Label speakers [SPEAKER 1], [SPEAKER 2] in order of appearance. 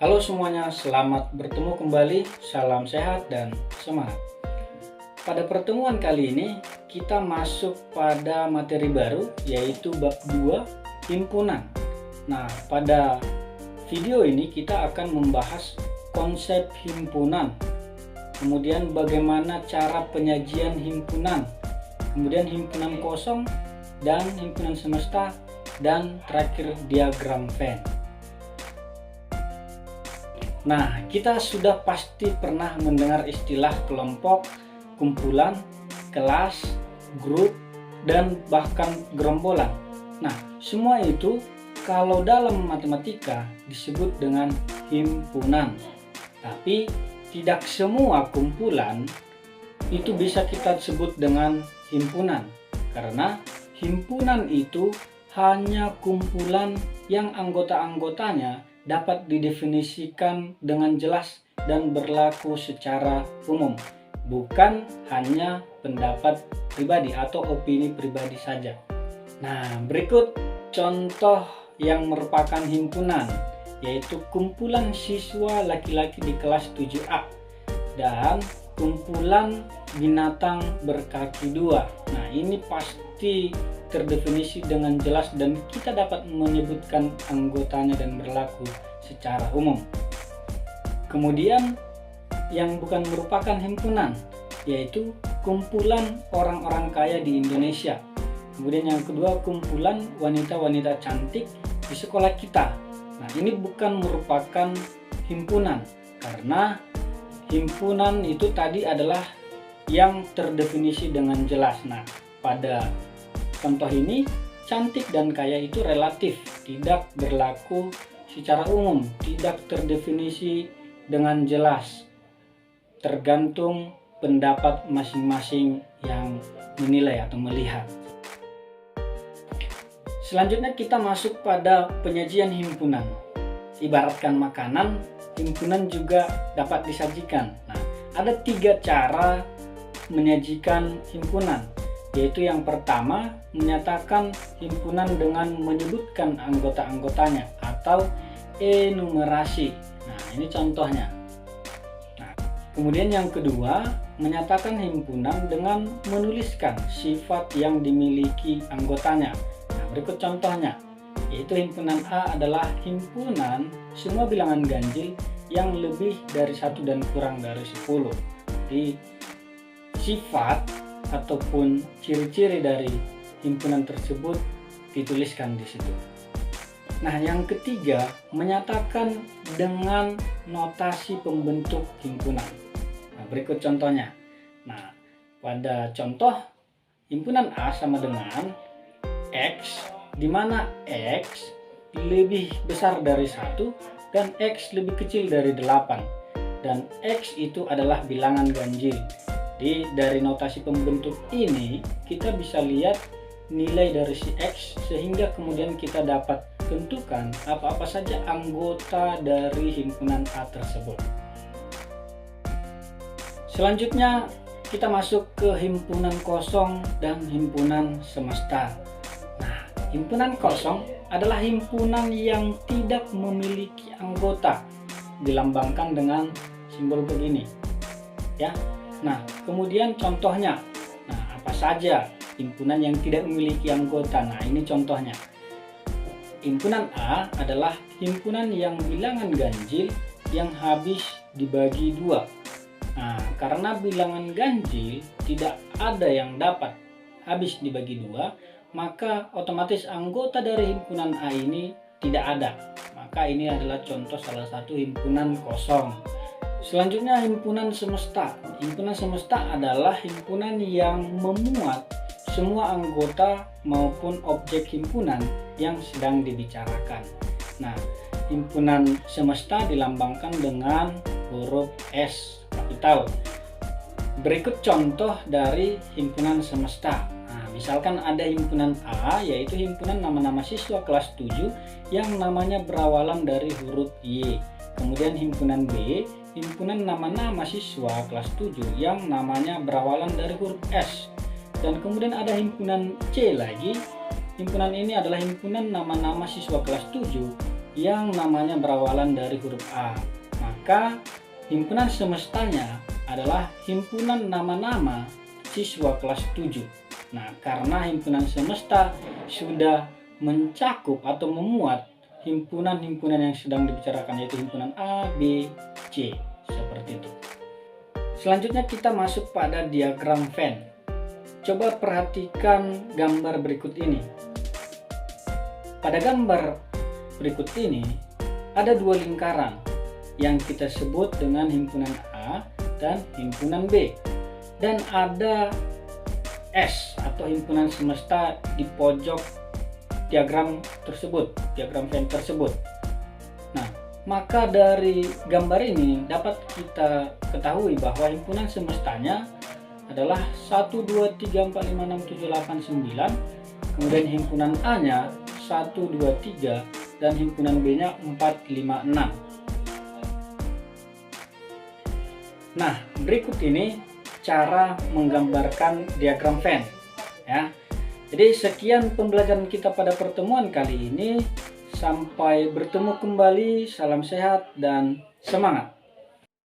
[SPEAKER 1] Halo semuanya, selamat bertemu kembali. Salam sehat dan semangat. Pada pertemuan kali ini kita masuk pada materi baru, yaitu bab 2, himpunan. Nah, pada video ini kita akan membahas konsep himpunan, kemudian bagaimana cara penyajian himpunan, kemudian himpunan kosong dan himpunan semesta, dan terakhir diagram Venn. Nah, kita sudah pasti pernah mendengar istilah kelompok, kumpulan, kelas, grup, dan bahkan gerombolan. Nah, semua itu kalau dalam matematika disebut dengan himpunan. Tapi tidak semua kumpulan itu bisa kita sebut dengan himpunan, karena himpunan itu hanya kumpulan yang anggota-anggotanya dapat didefinisikan dengan jelas dan berlaku secara umum, bukan hanya pendapat pribadi atau opini pribadi saja. Nah, berikut contoh yang merupakan himpunan, yaitu kumpulan siswa laki-laki di kelas 7A dan kumpulan binatang berkaki dua. Nah, ini pasti terdefinisi dengan jelas dan kita dapat menyebutkan anggotanya dan berlaku secara umum. Kemudian yang bukan merupakan himpunan, yaitu kumpulan orang-orang kaya di Indonesia. Kemudian yang kedua, kumpulan wanita-wanita cantik di sekolah kita. Nah, ini bukan merupakan himpunan, karena himpunan itu tadi adalah yang terdefinisi dengan jelas. Nah, pada contoh ini, cantik dan kaya itu relatif, tidak berlaku secara umum, tidak terdefinisi dengan jelas, tergantung pendapat masing-masing yang menilai atau melihat. Selanjutnya kita masuk pada penyajian himpunan. Ibaratkan makanan, himpunan juga dapat disajikan. Nah, ada 3 cara menyajikan himpunan, yaitu yang pertama, menyatakan himpunan dengan menyebutkan anggota-anggotanya atau enumerasi. Nah, ini contohnya. Nah, kemudian yang kedua, menyatakan himpunan dengan menuliskan sifat yang dimiliki anggotanya. Nah, berikut contohnya, yaitu himpunan A adalah himpunan semua bilangan ganjil yang lebih dari 1 dan kurang dari 10. Jadi, sifat ataupun ciri-ciri dari himpunan tersebut dituliskan di situ. Nah, yang ketiga, menyatakan dengan notasi pembentuk himpunan. Nah, berikut contohnya. Nah, pada contoh himpunan A sama dengan X, di mana X lebih besar dari 1 dan X lebih kecil dari 8. Dan X itu adalah bilangan ganjil. Jadi dari notasi pembentuk ini kita bisa lihat nilai dari si X, sehingga kemudian kita dapat tentukan apa-apa saja anggota dari himpunan A tersebut. Selanjutnya kita masuk ke himpunan kosong dan himpunan semesta. Nah, himpunan kosong adalah himpunan yang tidak memiliki anggota, dilambangkan dengan simbol begini, ya. Nah, kemudian contohnya. Nah, apa saja himpunan yang tidak memiliki anggota? Nah, ini contohnya. Himpunan A adalah himpunan yang bilangan ganjil yang habis dibagi 2. Nah, karena bilangan ganjil tidak ada yang dapat habis dibagi 2, maka otomatis anggota dari himpunan A ini tidak ada. Maka ini adalah contoh salah satu himpunan kosong. Selanjutnya, himpunan semesta. Himpunan semesta adalah himpunan yang memuat semua anggota maupun objek himpunan yang sedang dibicarakan. Nah, himpunan semesta dilambangkan dengan huruf S kapital. Berikut contoh dari himpunan semesta. Nah, misalkan ada himpunan A, yaitu himpunan nama-nama siswa kelas 7 yang namanya berawalan dari huruf Y. Kemudian himpunan B, himpunan nama-nama siswa kelas 7 yang namanya berawalan dari huruf S. Dan kemudian ada himpunan C lagi. Himpunan ini adalah himpunan nama-nama siswa kelas 7 yang namanya berawalan dari huruf A. Maka himpunan semestanya adalah himpunan nama-nama siswa kelas 7. Nah, karena himpunan semesta sudah mencakup atau memuat himpunan-himpunan yang sedang dibicarakan, yaitu himpunan A, B, C, seperti itu. Selanjutnya kita masuk pada diagram Venn. Coba perhatikan gambar berikut ini. Pada gambar berikut ini ada dua lingkaran yang kita sebut dengan himpunan A dan himpunan B, dan ada S atau himpunan semesta di pojok diagram tersebut, diagram Venn tersebut. Nah, maka dari gambar ini dapat kita ketahui bahwa himpunan semestanya adalah 1, 2, 3, 4, 5, 6, 7, 8, 9. Kemudian himpunan A-nya 1, 2, 3, dan himpunan B-nya 4, 5, 6. Nah, berikut ini cara menggambarkan diagram Venn, ya. Jadi sekian pembelajaran kita pada pertemuan kali ini. Sampai bertemu kembali, salam sehat dan semangat.